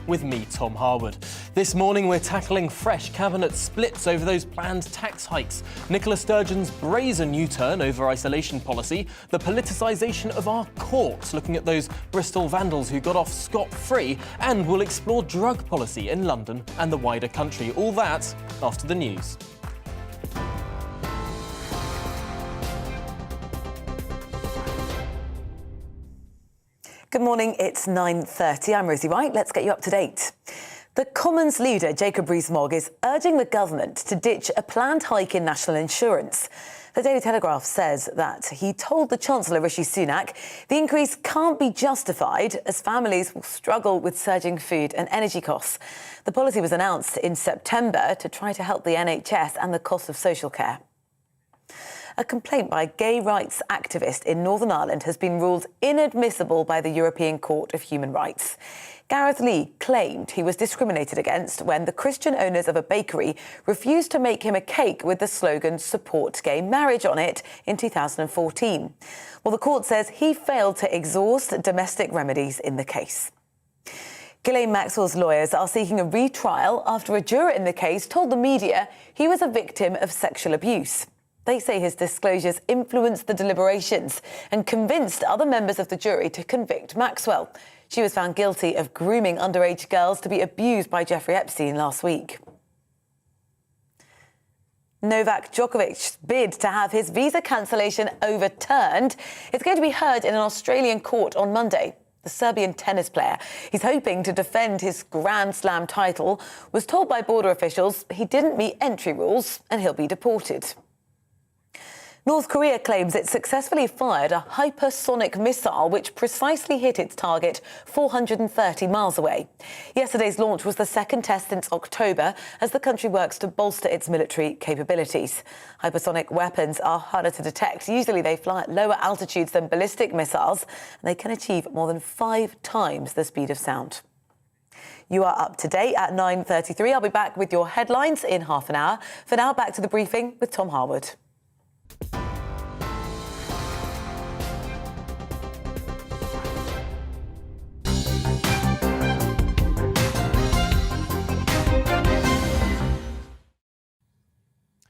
with me, Tom Harwood. This morning we're tackling fresh cabinet splits over those planned tax hikes, Nicola Sturgeon's brazen U-turn over isolation policy, the politicisation of our courts, looking at those Bristol vandals who got off scot-free, and we'll explore drug policy in London and the wider country. All that after the news. Good morning, it's 9:30. I'm Rosie Wright. Let's get you up to date. The Commons leader, Jacob Rees-Mogg, is urging the government to ditch a planned hike in national insurance. The Daily Telegraph says that he told the Chancellor, Rishi Sunak, the increase can't be justified as families will struggle with surging food and energy costs. The policy was announced in September to try to help the NHS and the cost of social care. A complaint by a gay rights activist in Northern Ireland has been ruled inadmissible by the European Court of Human Rights. Gareth Lee claimed he was discriminated against when the Christian owners of a bakery refused to make him a cake with the slogan "Support Gay Marriage" on it in 2014. Well, the court says he failed to exhaust domestic remedies in the case. Ghislaine Maxwell's lawyers are seeking a retrial after a juror in the case told the media he was a victim of sexual abuse. They say his disclosures influenced the deliberations and convinced other members of the jury to convict Maxwell. She was found guilty of grooming underage girls to be abused by Jeffrey Epstein last week. Novak Djokovic's bid to have his visa cancellation overturned is going to be heard in an Australian court on Monday. The Serbian tennis player, he's hoping to defend his Grand Slam title, was told by border officials he didn't meet entry rules and he'll be deported. North Korea claims it successfully fired a hypersonic missile which precisely hit its target 430 miles away. Yesterday's launch was the second test since October as the country works to bolster its military capabilities. Hypersonic weapons are harder to detect. Usually they fly at lower altitudes than ballistic missiles, and they can achieve more than 5 times the speed of sound. You are up to date at 9:33. I'll be back with your headlines in half an hour. For now, back to the briefing with Tom Harwood.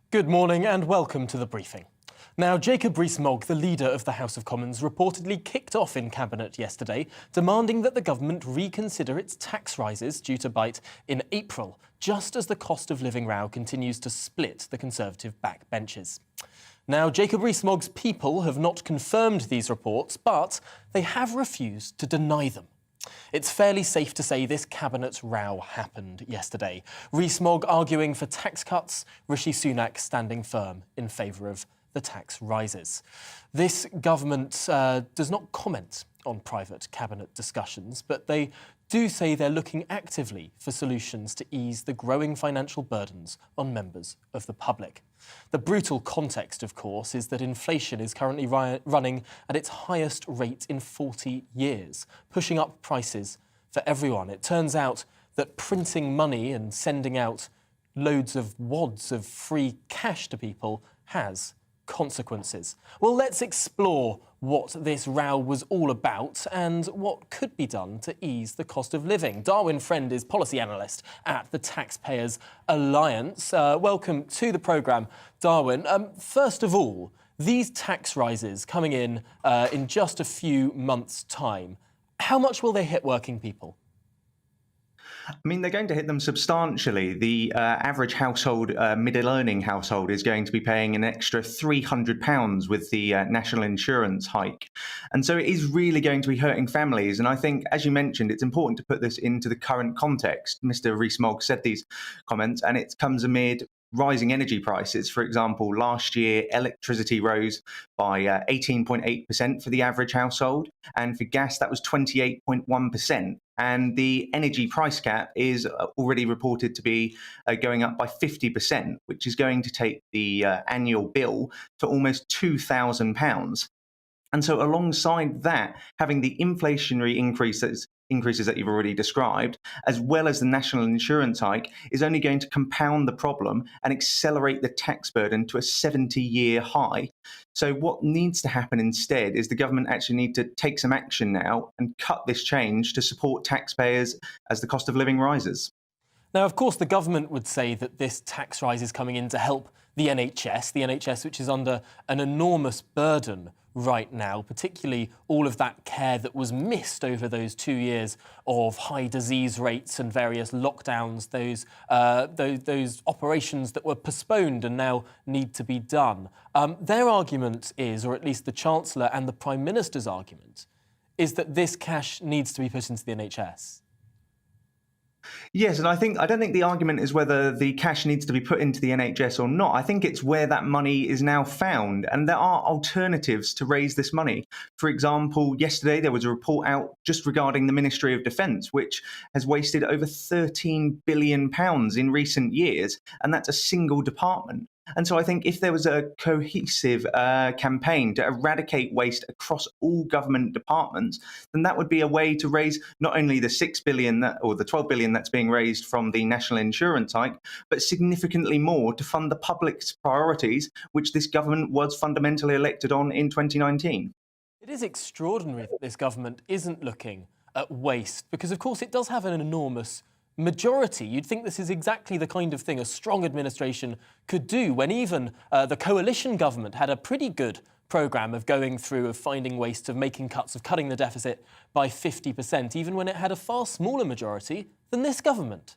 Good morning and welcome to the briefing. Now, Jacob Rees-Mogg, the leader of the House of Commons, reportedly kicked off in Cabinet yesterday, demanding that the government reconsider its tax rises due to bite in April, just as the cost of living row continues to split the Conservative backbenches. Now, Jacob Rees-Mogg's people have not confirmed these reports, but they have refused to deny them. It's fairly safe to say this cabinet row happened yesterday. Rees-Mogg arguing for tax cuts, Rishi Sunak standing firm in favour of the tax rises. This government does not comment on private cabinet discussions, but they do say they're looking actively for solutions to ease the growing financial burdens on members of the public. The brutal context, of course, is that inflation is currently running at its highest rate in 40 years, pushing up prices for everyone. It turns out that printing money and sending out loads of wads of free cash to people has consequences. Well, let's explore what this row was all about and what could be done to ease the cost of living. Darwin Friend is policy analyst at the Taxpayers Alliance. Welcome to the programme, Darwin. First of all, these tax rises coming in just a few months' time, how much will they hit working people? I mean, they're going to hit them substantially. The average household, middle-earning household, is going to be paying an extra £300 with the national insurance hike. And so it is really going to be hurting families. And I think, as you mentioned, it's important to put this into the current context. Mr. Rees-Mogg said these comments, and it comes amid rising energy prices. For example, last year, electricity rose by 18.8% for the average household, and for gas, that was 28.1%. And the energy price cap is already reported to be going up by 50%, which is going to take the annual bill to almost £2,000. And so alongside that, having the inflationary increase that's increases that you've already described, as well as the national insurance hike, is only going to compound the problem and accelerate the tax burden to a 70-year high. So what needs to happen instead is the government actually need to take some action now and cut this change to support taxpayers as the cost of living rises. Now, of course, the government would say that this tax rise is coming in to help the NHS which is under an enormous burden right now, particularly all of that care that was missed over those 2 years of high disease rates and various lockdowns, those operations that were postponed and now need to be done. Their argument is, or at least the Chancellor and the Prime Minister's argument, is that this cash needs to be put into the NHS. Yes, and I don't think the argument is whether the cash needs to be put into the NHS or not. I think it's where that money is now found, and there are alternatives to raise this money. For example, yesterday there was a report out just regarding the Ministry of Defence, which has wasted over £13 billion in recent years, and that's a single department. And so I think if there was a cohesive campaign to eradicate waste across all government departments, then that would be a way to raise not only the £6 billion or the £12 billion that's being raised from the national insurance hike, but significantly more to fund the public's priorities, which this government was fundamentally elected on in 2019. It is extraordinary that this government isn't looking at waste because, of course, it does have an enormous majority. You'd think this is exactly the kind of thing a strong administration could do when even the coalition government had a pretty good programme of going through, of finding waste, of making cuts, of cutting the deficit by 50%, even when it had a far smaller majority than this government.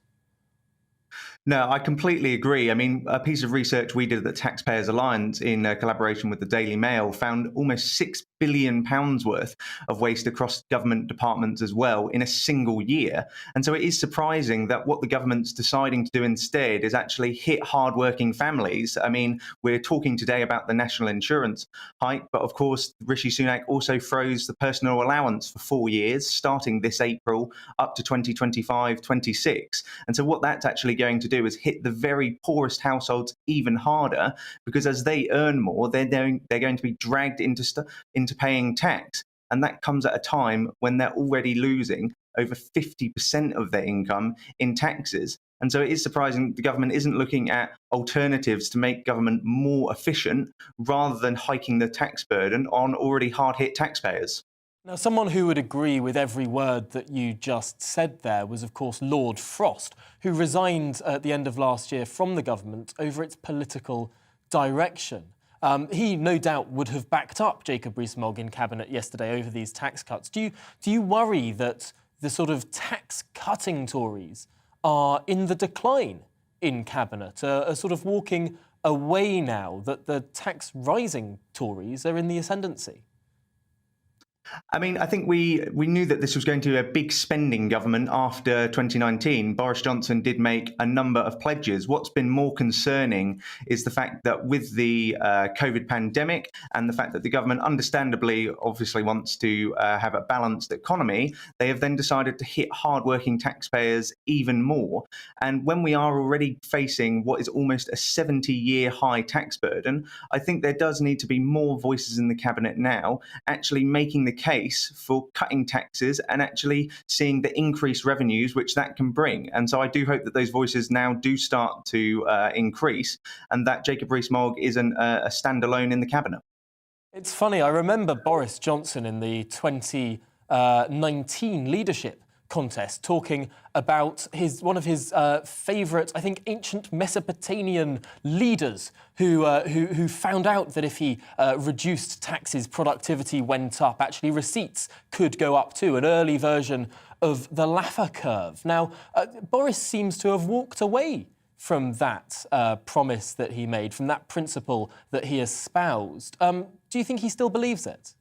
No, I completely agree. I mean, a piece of research we did at the Taxpayers Alliance in collaboration with the Daily Mail found almost £6 billion worth of waste across government departments as well in a single year. And so it is surprising that what the government's deciding to do instead is actually hit hardworking families. I mean, we're talking today about the national insurance hike, but of course, Rishi Sunak also froze the personal allowance for 4 years, starting this April up to 2025-26. And so what that's actually going to do is hit the very poorest households even harder, because as they earn more, they're going to be dragged into paying tax. And that comes at a time when they're already losing over 50% of their income in taxes. And so it is surprising the government isn't looking at alternatives to make government more efficient rather than hiking the tax burden on already hard-hit taxpayers. Now, someone who would agree with every word that you just said there was, of course, Lord Frost, who resigned at the end of last year from the government over its political direction. He, no doubt, would have backed up Jacob Rees-Mogg in Cabinet yesterday over these tax cuts. Do you worry that the sort of tax-cutting Tories are in the decline in Cabinet, are sort of walking away now, that the tax-rising Tories are in the ascendancy? I mean, I think we knew that this was going to be a big spending government after 2019. Boris Johnson did make a number of pledges. What's been more concerning is the fact that with the COVID pandemic and the fact that the government understandably obviously wants to have a balanced economy, they have then decided to hit hardworking taxpayers even more. And when we are already facing what is almost a 70-year high tax burden, I think there does need to be more voices in the cabinet now actually making the case for cutting taxes and actually seeing the increased revenues which that can bring. And so I do hope that those voices now do start to increase, and that Jacob Rees-Mogg isn't a standalone in the cabinet. It's funny, I remember Boris Johnson in the 2019 leadership contest talking about one of his favourite, I think, ancient Mesopotamian leaders who found out that if he reduced taxes, productivity went up. Actually, receipts could go up too, an early version of the Laffer curve. Now, Boris seems to have walked away from that promise that he made, from that principle that he espoused. Do you think he still believes it?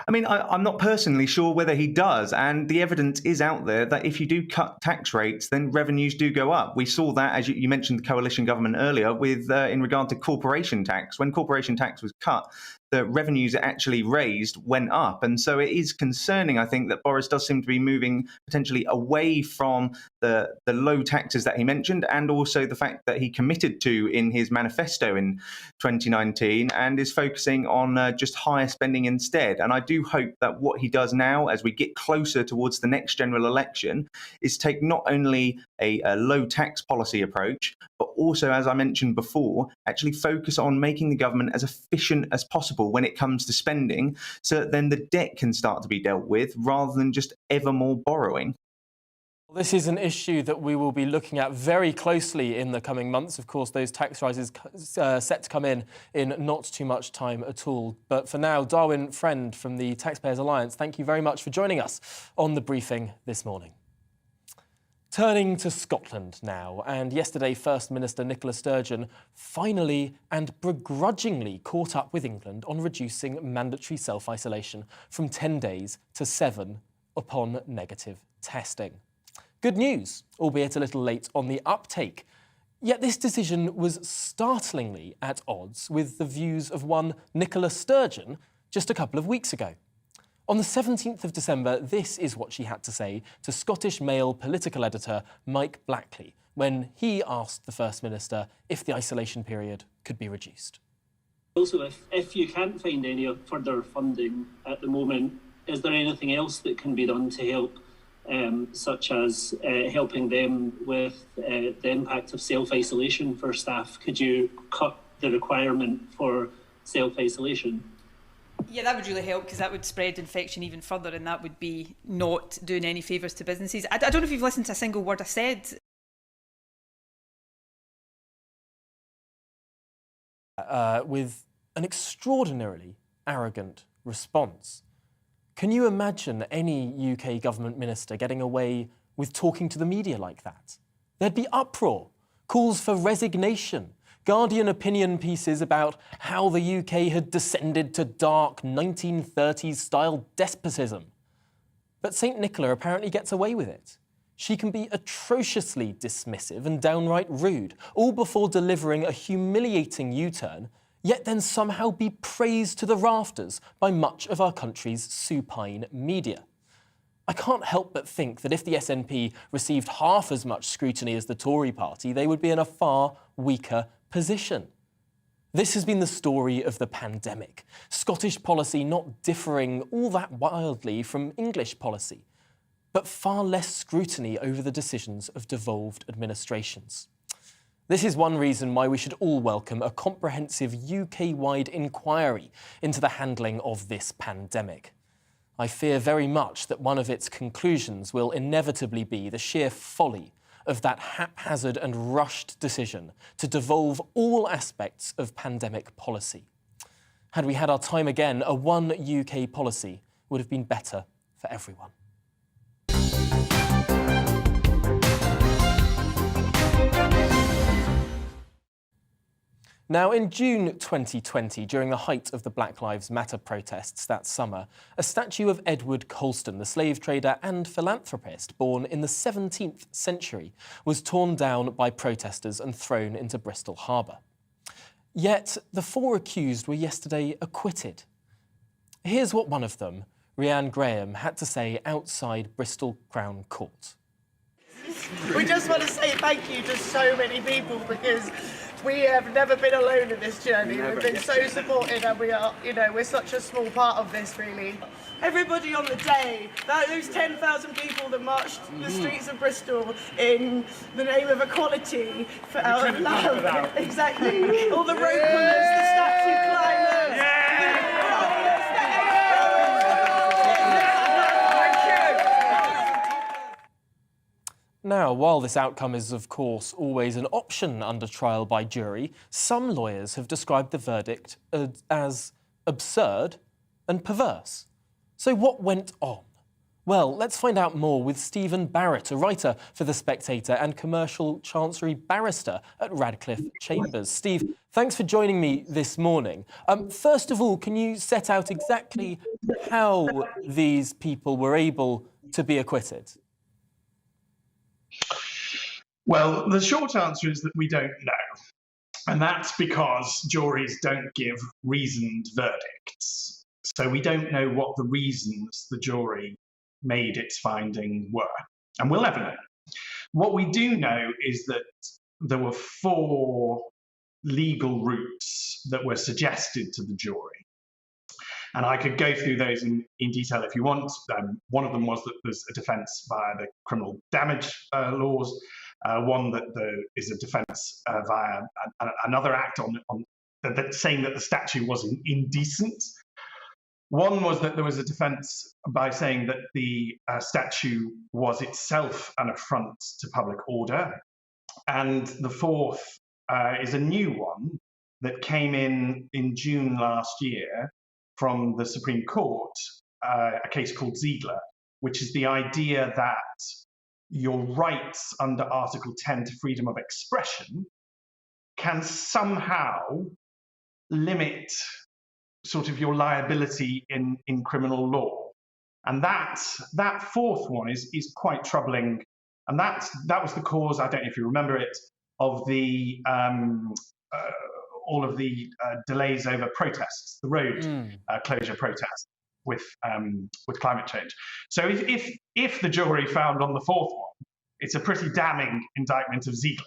I mean, I'm not personally sure whether he does, and the evidence is out there that if you do cut tax rates, then revenues do go up. We saw that, as you mentioned, the coalition government earlier, with in regard to corporation tax. When corporation tax was cut, the revenues it actually raised went up. And so it is concerning, I think, that Boris does seem to be moving potentially away from the low taxes that he mentioned, and also the fact that he committed to in his manifesto in 2019, and is focusing on just higher spending instead. And I do hope that what he does now, as we get closer towards the next general election, is take not only a low tax policy approach, but also, as I mentioned before, actually focus on making the government as efficient as possible when it comes to spending, so that then the debt can start to be dealt with rather than just ever more borrowing. This is an issue that we will be looking at very closely in the coming months. Of course, those tax rises set to come in not too much time at all. But for now, Darwin Friend from the Taxpayers Alliance, thank you very much for joining us on The Briefing this morning. Turning to Scotland now, and yesterday First Minister Nicola Sturgeon finally and begrudgingly caught up with England on reducing mandatory self-isolation from 10 days to 7 upon negative testing. Good news, albeit a little late on the uptake. Yet this decision was startlingly at odds with the views of one Nicola Sturgeon just a couple of weeks ago. On the 17th of December, this is what she had to say to Scottish Mail political editor Mike Blackley when he asked the First Minister if the isolation period could be reduced. Also, if you can't find any further funding at the moment, is there anything else that can be done to help, such as helping them with the impact of self-isolation for staff? Could you cut the requirement for self-isolation? Yeah, that would really help, because that would spread infection even further, and that would be not doing any favours to businesses. I don't know if you've listened to a single word I said. With an extraordinarily arrogant response. Can you imagine any UK government minister getting away with talking to the media like that? There'd be uproar, calls for resignation, Guardian opinion pieces about how the UK had descended to dark 1930s-style despotism. But St Nicola apparently gets away with it. She can be atrociously dismissive and downright rude, all before delivering a humiliating U-turn, yet then somehow be praised to the rafters by much of our country's supine media. I can't help but think that if the SNP received half as much scrutiny as the Tory party, they would be in a far weaker position. This has been the story of the pandemic. Scottish policy not differing all that wildly from English policy, but far less scrutiny over the decisions of devolved administrations. This is one reason why we should all welcome a comprehensive UK-wide inquiry into the handling of this pandemic. I fear very much that one of its conclusions will inevitably be the sheer folly of that haphazard and rushed decision to devolve all aspects of pandemic policy. Had we had our time again, a one UK policy would have been better for everyone. Now, in June 2020, during the height of the Black Lives Matter protests that summer, a statue of Edward Colston, the slave trader and philanthropist born in the 17th century, was torn down by protesters and thrown into Bristol Harbour. Yet, the four accused were yesterday acquitted. Here's what one of them, Rhiann Graham, had to say outside Bristol Crown Court. We just want to say thank you to so many people, because we have never been alone in this journey. We've been so supported, and we are, we're such a small part of this, really. Everybody on the day, those 10,000 people that marched the streets of Bristol in the name of equality for our love. Exactly. All the road pullers, the statue climbers. Now, while this outcome is, of course, always an option under trial by jury, some lawyers have described the verdict as absurd and perverse. So what went on? Well, let's find out more with Stephen Barrett, a writer for The Spectator and commercial chancery barrister at Radcliffe Chambers. Steve, thanks for joining me this morning. First of all, can you set out exactly how these people were able to be acquitted? Well, the short answer is that we don't know. And that's because juries don't give reasoned verdicts. So we don't know what the reasons the jury made its finding were. And we'll never know. What we do know is that there were 4 legal routes that were suggested to the jury. And I could go through those in detail if you want. One of them was that there's a defence via the criminal damage laws. One that there is a defence via another act on saying that the statute was indecent. One was that there was a defence by saying that the statute was itself an affront to public order. And the fourth is a new one that came in June last year from the Supreme Court, a case called Ziegler, which is the idea that your rights under Article 10 to freedom of expression can somehow limit sort of your liability in criminal law. And that fourth one is quite troubling. And that was the cause, I don't know if you remember it, of the all of the delays over protests, the road closure protests with climate change. So if the jury found on the fourth one, it's a pretty damning indictment of Ziegler,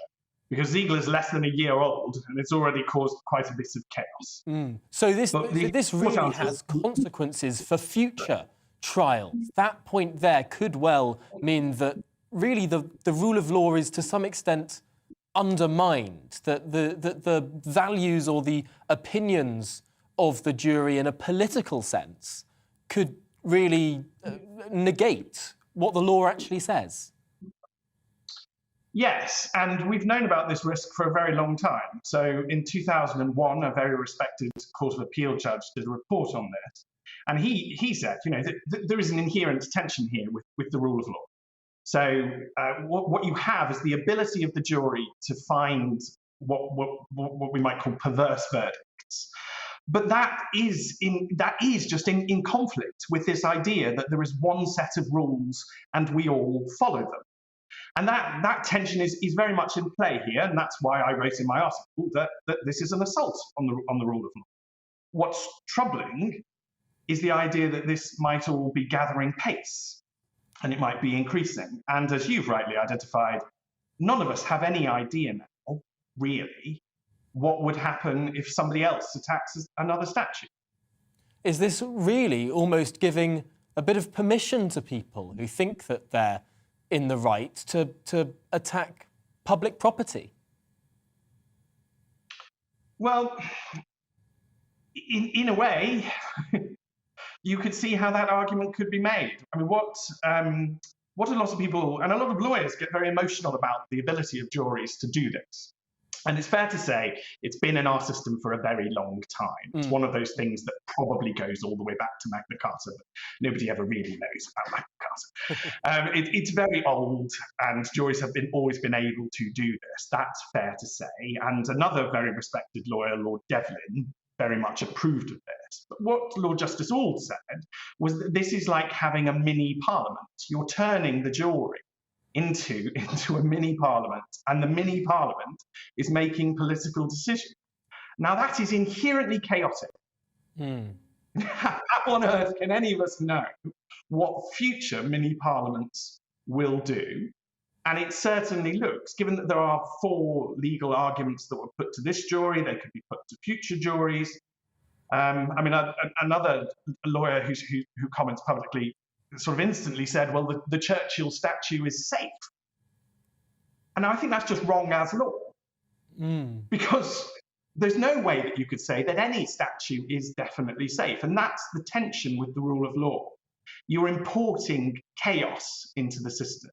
because Ziegler is less than a year old and it's already caused quite a bit of chaos. So this really has consequences for future trials. That point there could well mean that really the rule of law is to some extent undermined, that the values or the opinions of the jury in a political sense could really negate what the law actually says. Yes, and we've known about this risk for a very long time. So in 2001, a very respected Court of Appeal judge did a report on this, and he said, you know, that there is an inherent tension here with the rule of law. So what you have is the ability of the jury to find what we might call perverse verdicts. But that is just in conflict with this idea that there is one set of rules and we all follow them. And that tension is very much in play here, and that's why I wrote in my article that this is an assault on the rule of law. What's troubling is the idea that this might all be gathering pace, and it might be increasing. And as you've rightly identified, none of us have any idea now, really, what would happen if somebody else attacks another statute. Is this really almost giving a bit of permission to people who think that they're in the right to attack public property? Well, in a way, you could see how that argument could be made. I mean, what a lot of people, and a lot of lawyers, get very emotional about the ability of juries to do this. And it's fair to say it's been in our system for a very long time. It's one of those things that probably goes all the way back to Magna Carta, but nobody ever really knows about Magna Carta. It's very old, and juries have always been able to do this. That's fair to say. And another very respected lawyer, Lord Devlin, very much approved of this. But what Lord Justice Auld said was that this is like having a mini parliament. You're turning the jury into a mini parliament, and the mini parliament is making political decisions. Now that is inherently chaotic. How on earth can any of us know what future mini parliaments will do? And it certainly looks, given that there are 4 legal arguments that were put to this jury, they could be put to future juries. I mean, another lawyer who comments publicly sort of instantly said, well, the Churchill statue is safe. And I think that's just wrong as law. Because there's no way that you could say that any statue is definitely safe. And that's the tension with the rule of law. You're importing chaos into the system.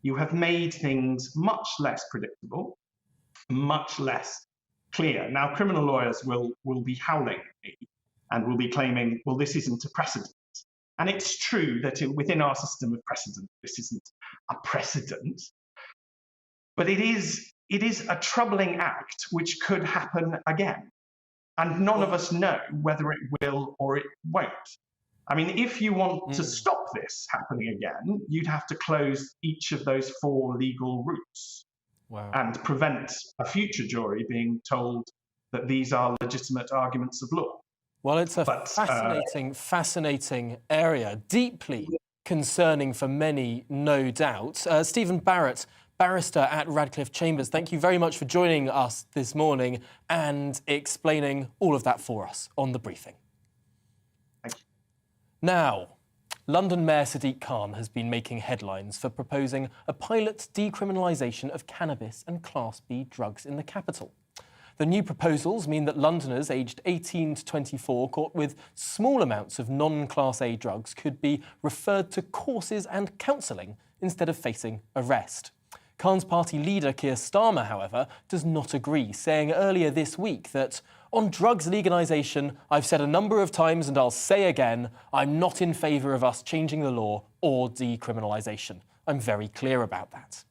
You have made things much less predictable, much less clear. Now, criminal lawyers will be howling at me and will be claiming, well, this isn't a precedent. And it's true that within our system of precedent, this isn't a precedent, but it is a troubling act which could happen again. And none of us know whether it will or it won't. I mean, if you want to stop this happening again, you'd have to close each of those 4 legal routes. Wow. and prevent a future jury being told that these are legitimate arguments of law. Well, it's a fascinating area, deeply concerning for many, no doubt. Stephen Barrett, barrister at Radcliffe Chambers, thank you very much for joining us this morning and explaining all of that for us on The Briefing. Thank you. Now, London Mayor Sadiq Khan has been making headlines for proposing a pilot decriminalisation of cannabis and Class B drugs in the capital. The new proposals mean that Londoners aged 18 to 24 caught with small amounts of non-Class A drugs could be referred to courses and counselling instead of facing arrest. Khan's party leader Keir Starmer, however, does not agree, saying earlier this week that on drugs legalisation, I've said a number of times and I'll say again, I'm not in favour of us changing the law or decriminalisation. I'm very clear about that.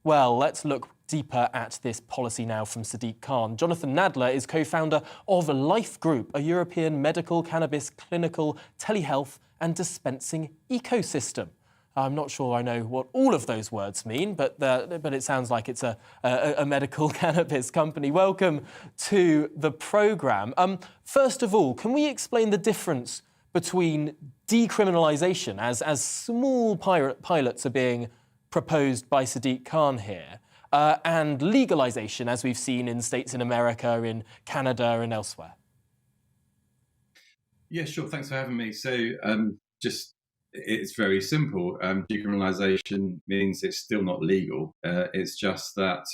Well, let's look deeper at this policy now from Sadiq Khan. Jonathan Nadler is co-founder of Life Group, a European medical cannabis clinical telehealth and dispensing ecosystem. I'm not sure I know what all of those words mean, but it sounds like it's a medical cannabis company. Welcome to the programme. First of all, can we explain the difference between decriminalisation, as small pilots are being proposed by Sadiq Khan here, and legalisation, as we've seen in states in America, in Canada and elsewhere? Yeah, sure. Thanks for having me. So it's very simple. Decriminalisation means it's still not legal. It's just that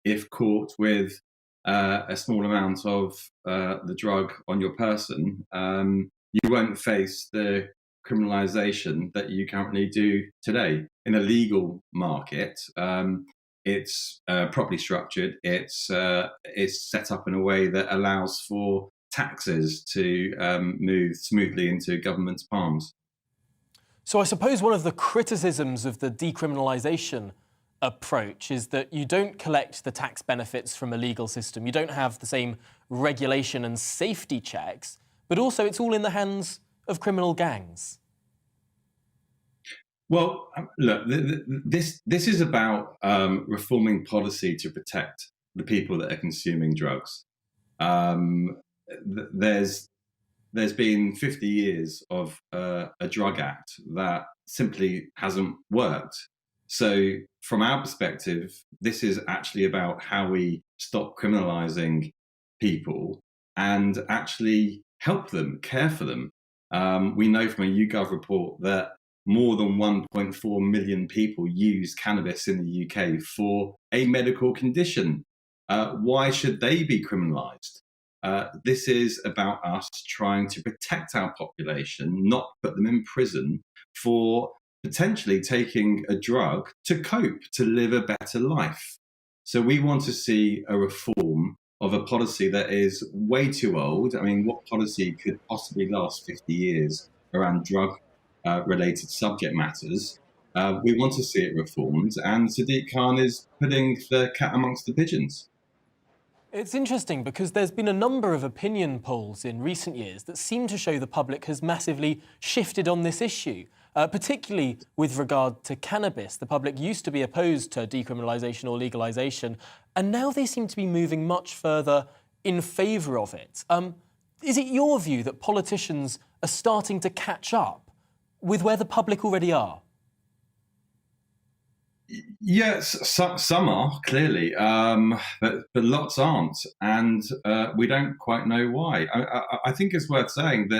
if caught with a small amount of the drug on your person, you won't face the criminalisation that you currently do today. In a legal market, it's properly structured. It's set up in a way that allows for taxes to move smoothly into government's palms. So I suppose one of the criticisms of the decriminalisation approach is that you don't collect the tax benefits from a legal system. You don't have the same regulation and safety checks, but also it's all in the hands of criminal gangs. Well, look, this is about reforming policy to protect the people that are consuming drugs. There's been 50 years of a drug act that simply hasn't worked. So from our perspective, this is actually about how we stop criminalising people and actually help them, care for them. We know from a YouGov report that more than 1.4 million people use cannabis in the UK for a medical condition. Why should they be criminalised? This is about us trying to protect our population, not put them in prison for potentially taking a drug to cope, to live a better life. So we want to see a reform of a policy that is way too old. I mean, what policy could possibly last 50 years around drug-related subject matters? We want to see it reformed, and Sadiq Khan is putting the cat amongst the pigeons. It's interesting because there's been a number of opinion polls in recent years that seem to show the public has massively shifted on this issue, particularly with regard to cannabis. The public used to be opposed to decriminalisation or legalisation, and now they seem to be moving much further in favour of it. Is it your view that politicians are starting to catch up with where the public already are? Yes, some are, clearly, but lots aren't, and we don't quite know why. I think it's worth saying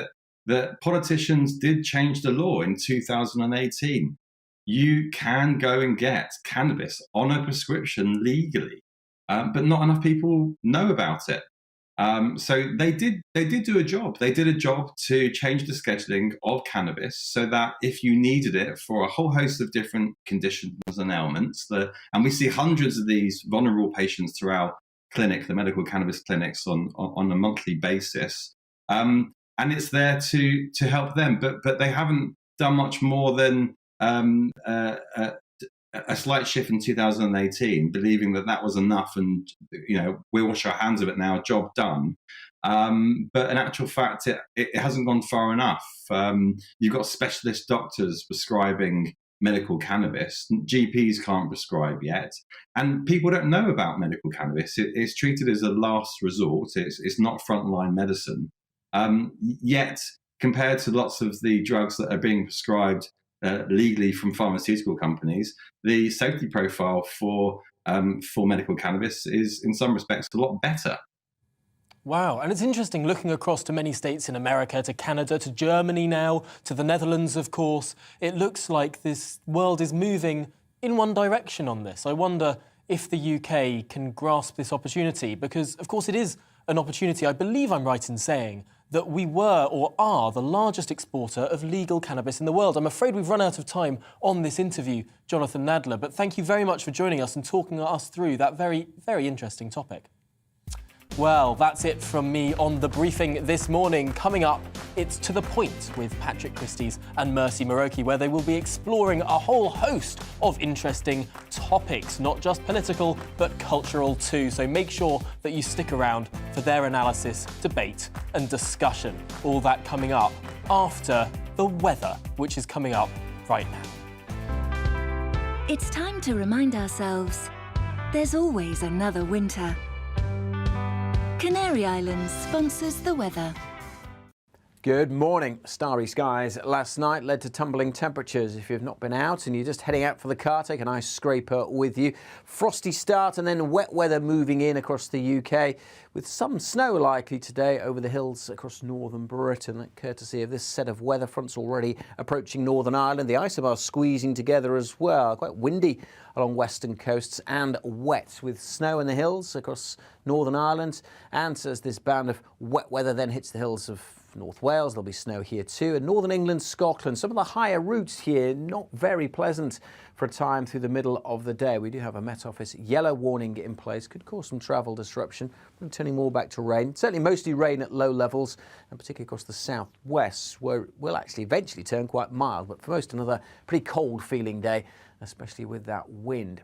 that politicians did change the law in 2018. You can go and get cannabis on a prescription legally, but not enough people know about it. So they did do a job. They did a job to change the scheduling of cannabis so that if you needed it for a whole host of different conditions and ailments, and we see hundreds of these vulnerable patients throughout the medical cannabis clinics on a monthly basis, and it's there to help them. But they haven't done much more than a slight shift in 2018, believing that was enough, and we wash our hands of it now, job done. But in actual fact, it hasn't gone far enough. You've got specialist doctors prescribing medical cannabis. GPs can't prescribe yet, and people don't know about medical cannabis. It's treated as a last resort. It's not frontline medicine. Yet, compared to lots of the drugs that are being prescribed legally from pharmaceutical companies, the safety profile for medical cannabis is, in some respects, a lot better. Wow, and it's interesting looking across to many states in America, to Canada, to Germany now, to the Netherlands, of course. It looks like this world is moving in one direction on this. I wonder if the UK can grasp this opportunity, because, of course, it is an opportunity. I believe I'm right in saying that we were or are the largest exporter of legal cannabis in the world. I'm afraid we've run out of time on this interview, Jonathan Nadler, but thank you very much for joining us and talking us through that very, very interesting topic. Well, that's it from me on The Briefing this morning. Coming up, it's To The Point with Patrick Christys and Mercy Muroki, where they will be exploring a whole host of interesting topics, not just political, but cultural too. So make sure that you stick around for their analysis, debate and discussion. All that coming up after the weather, which is coming up right now. It's time to remind ourselves there's always another winter. Canary Islands sponsors the weather. Good morning. Starry skies last night led to tumbling temperatures. If you've not been out and you're just heading out for the car, take an ice scraper with you. Frosty start and then wet weather moving in across the UK, with some snow likely today over the hills across northern Britain, courtesy of this set of weather fronts already approaching Northern Ireland. The isobars squeezing together as well. Quite windy along western coasts and wet with snow in the hills across Northern Ireland. And as this band of wet weather then hits the hills of North Wales, there'll be snow here too. And Northern England, Scotland, some of the higher routes here, not very pleasant for a time through the middle of the day. We do have a Met Office yellow warning in place. Could cause some travel disruption. We're turning more back to rain. Certainly mostly rain at low levels, and particularly across the southwest, where it will actually eventually turn quite mild. But for most, another pretty cold feeling day, especially with that wind.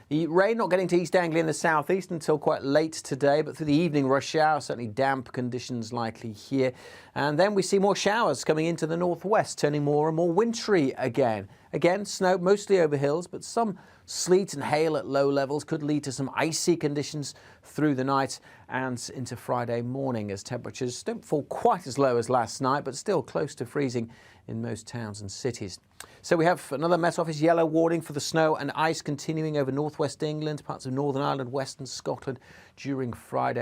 The rain not getting to East Anglia in the southeast until quite late today, but through the evening rush hour, certainly damp conditions likely here. And then we see more showers coming into the northwest, turning more and more wintry again. Again, snow mostly over hills, but some sleet and hail at low levels could lead to some icy conditions through the night and into Friday morning, as temperatures don't fall quite as low as last night, but still close to freezing in most towns and cities. So we have another Met Office yellow warning for the snow and ice continuing over northwest England, parts of Northern Ireland, western Scotland during Friday.